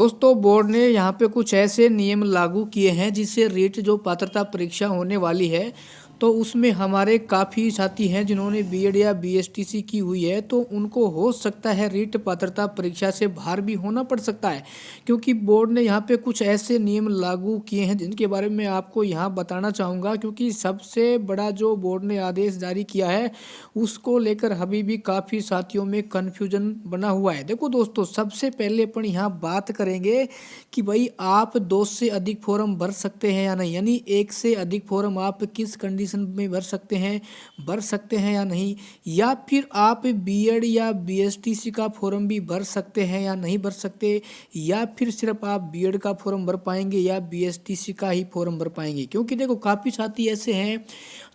दोस्तों बोर्ड ने यहाँ पे कुछ ऐसे नियम लागू किए हैं जिससे रीट जो पात्रता परीक्षा होने वाली है तो उसमें हमारे काफ़ी साथी हैं जिन्होंने बीएड या बीएसटीसी की हुई है तो उनको हो सकता है रीट पात्रता परीक्षा से बाहर भी होना पड़ सकता है, क्योंकि बोर्ड ने यहाँ पे कुछ ऐसे नियम लागू किए हैं जिनके बारे में आपको यहाँ बताना चाहूँगा। क्योंकि सबसे बड़ा जो बोर्ड ने आदेश जारी किया है उसको लेकर अभी भी काफ़ी साथियों में कन्फ्यूजन बना हुआ है। देखो दोस्तों, सबसे पहले अपन यहाँ बात करेंगे कि भाई आप 2 से अधिक फॉर्म भर सकते हैं या नहीं, यानी 1 से अधिक फॉर्म आप किस कंडीशन में भर सकते हैं या नहीं, या फिर आप बीएड या बीएसटीसी का फॉर्म भी भर सकते हैं या नहीं भर सकते, या फिर सिर्फ आप बीएड का फॉर्म भर पाएंगे या बीएसटीसी का ही फॉर्म भर पाएंगे। क्योंकि देखो काफ़ी साथी ऐसे हैं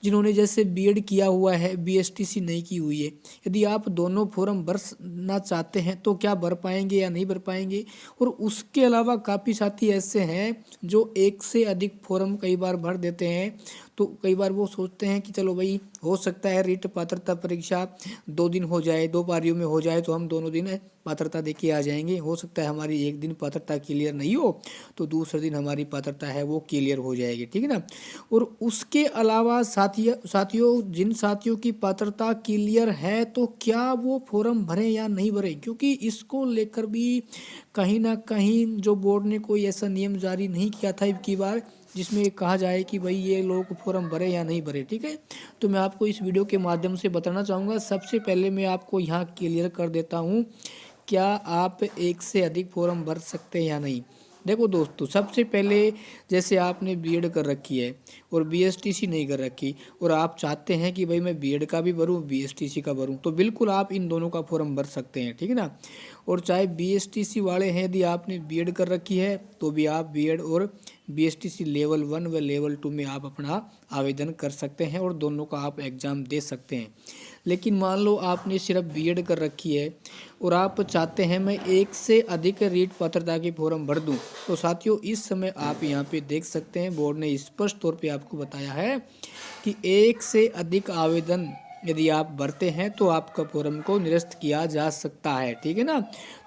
जिन्होंने जैसे बीएड किया हुआ है, बीएसटीसी नहीं की हुई है। यदि आप दोनों फॉर्म भरना चाहते हैं तो क्या भर पाएंगे या नहीं भर पाएंगे। और उसके अलावा काफ़ी साथी ऐसे हैं जो 1 से अधिक फॉर्म कई बार भर देते हैं, तो कई बार वो सोचते हैं कि चलो भाई हो सकता है रीट पात्रता परीक्षा 2 दिन हो जाए, 2 पारियों में हो जाए तो हम दोनों दिन पात्रता दे के आ जाएंगे। हो सकता है हमारी एक दिन पात्रता क्लियर नहीं हो तो दूसरे दिन हमारी पात्रता है वो क्लियर हो जाएगी, ठीक है ना। और उसके अलावा साथियों जिन साथियों की पात्रता क्लियर है तो क्या वो फॉर्म भरें या नहीं भरें, क्योंकि इसको लेकर भी कहीं ना कहीं जो बोर्ड ने कोई ऐसा नियम जारी नहीं किया था अब की बार जिसमें कहा जाए कि भाई ये लोग फॉर्म भरे या नहीं भरे, ठीक है। तो मैं आपको इस वीडियो के माध्यम से बताना चाहूँगा। सबसे पहले मैं आपको यहाँ क्लियर कर देता हूँ, क्या आप 1 से अधिक फॉर्म भर सकते हैं या नहीं। देखो दोस्तों, सबसे पहले जैसे आपने बीएड कर रखी है और बीएसटीसी नहीं कर रखी और आप चाहते हैं कि भाई मैं बीएड का भी भरूं बीएसटीसी का भरूं, तो बिल्कुल आप इन दोनों का फॉर्म भर सकते हैं, ठीक है ना। और चाहे बीएसटीसी वाले हैं, यदि आपने बीएड कर रखी है तो भी आप बीएड और बीएसटीसी लेवल 1 व लेवल 2 में आप अपना आवेदन कर सकते हैं और दोनों का आप एग्ज़ाम दे सकते हैं। लेकिन मान लो आपने सिर्फ बीएड कर रखी है और आप चाहते हैं मैं 1 से अधिक रीट पात्रता की फॉर्म भर दूं, तो साथियों इस समय आप यहां पे देख सकते हैं बोर्ड ने स्पष्ट तौर पे आपको बताया है कि 1 से अधिक आवेदन यदि आप भरते हैं तो आपका फॉर्म को निरस्त किया जा सकता है, ठीक है ना।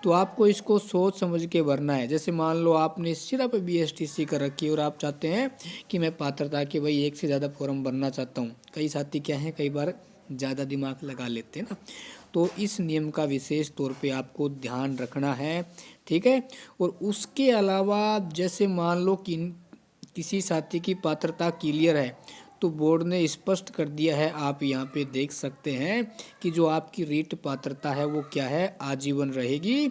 तो आपको इसको सोच समझ के भरना है। जैसे मान लो आपने सिर्फ बीएसटीसी कर रखी है और आप चाहते हैं कि मैं पात्रता के भाई 1 से ज़्यादा फॉर्म भरना चाहता हूँ। कई साथी क्या हैं, कई बार ज़्यादा दिमाग लगा लेते हैं ना, तो इस नियम का विशेष तौर पे आपको ध्यान रखना है, ठीक है। और उसके अलावा जैसे मान लो कि किसी साथी की पात्रता क्लियर है तो बोर्ड ने स्पष्ट कर दिया है, आप यहाँ पे देख सकते हैं कि जो आपकी रीट पात्रता है वो क्या है, आजीवन रहेगी।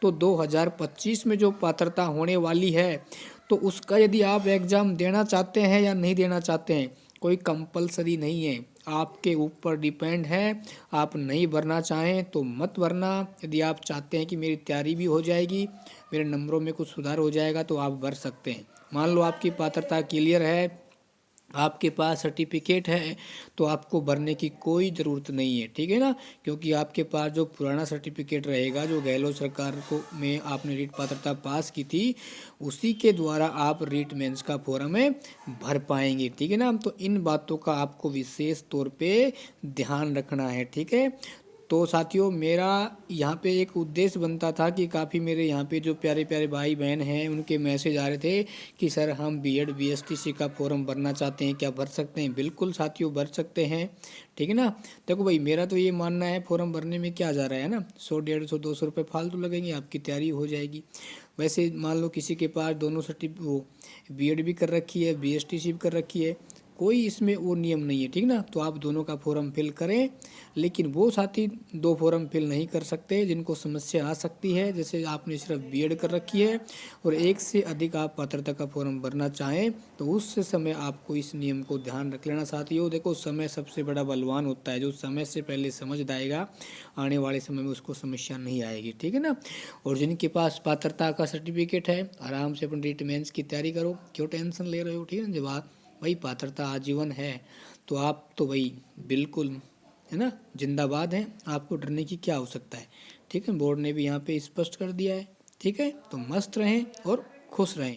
तो 2025 में जो पात्रता होने वाली है तो उसका यदि आप एग्ज़ाम देना चाहते हैं या नहीं देना चाहते हैं, कोई कंपलसरी नहीं है, आपके ऊपर डिपेंड है। आप नहीं भरना चाहें तो मत भरना। यदि आप चाहते हैं कि मेरी तैयारी भी हो जाएगी, मेरे नंबरों में कुछ सुधार हो जाएगा तो आप भर सकते हैं। मान लो आपकी पात्रता क्लियर है, आपके पास सर्टिफिकेट है, तो आपको भरने की कोई ज़रूरत नहीं है, ठीक है ना। क्योंकि आपके पास जो पुराना सर्टिफिकेट रहेगा, जो गहलोत सरकार को में आपने रीट पात्रता पास की थी, उसी के द्वारा आप रीट मेंस का फॉर्म में भर पाएंगे, ठीक है ना। तो इन बातों का आपको विशेष तौर पे ध्यान रखना है, ठीक है। तो साथियों मेरा यहाँ पे एक उद्देश्य बनता था कि काफ़ी मेरे यहाँ पे जो प्यारे प्यारे भाई बहन हैं उनके मैसेज आ रहे थे कि सर हम बीएड बीएसटीसी का फॉर्म भरना चाहते हैं, क्या भर सकते हैं। बिल्कुल साथियों भर सकते हैं, ठीक है ना। देखो भाई मेरा तो ये मानना है फॉर्म भरने में क्या जा रहा है ना, 100 150 200 रुपये फालतू लगेंगे, आपकी तैयारी हो जाएगी। वैसे मान लो किसी के पास दोनों वो बीएड भी कर रखी है बीएसटीसी भी कर रखी है, कोई इसमें वो नियम नहीं है, ठीक ना। तो आप दोनों का फॉर्म फिल करें। लेकिन वो साथी 2 फॉर्म फिल नहीं कर सकते जिनको समस्या आ सकती है, जैसे आपने सिर्फ बीएड कर रखी है और 1 से अधिक आप पात्रता का फॉर्म भरना चाहें, तो उस समय आपको इस नियम को ध्यान रख लेना साथियों। देखो समय सबसे बड़ा बलवान होता है, जो समय से पहले समझ आएगा आने वाले समय में उसको समस्या नहीं आएगी, ठीक है ना। और जिनके पास पात्रता का सर्टिफिकेट है आराम से अपनी रीट मेंस की तैयारी करो, क्यों टेंशन ले रहे हो, ठीक है ना। जब आप भाई पात्रता आजीवन है तो आप तो भाई बिल्कुल है ना जिंदाबाद हैं, आपको डरने की क्या आवश्यकता है, ठीक है। बोर्ड ने भी यहाँ पे स्पष्ट कर दिया है, ठीक है। तो मस्त रहें और खुश रहें।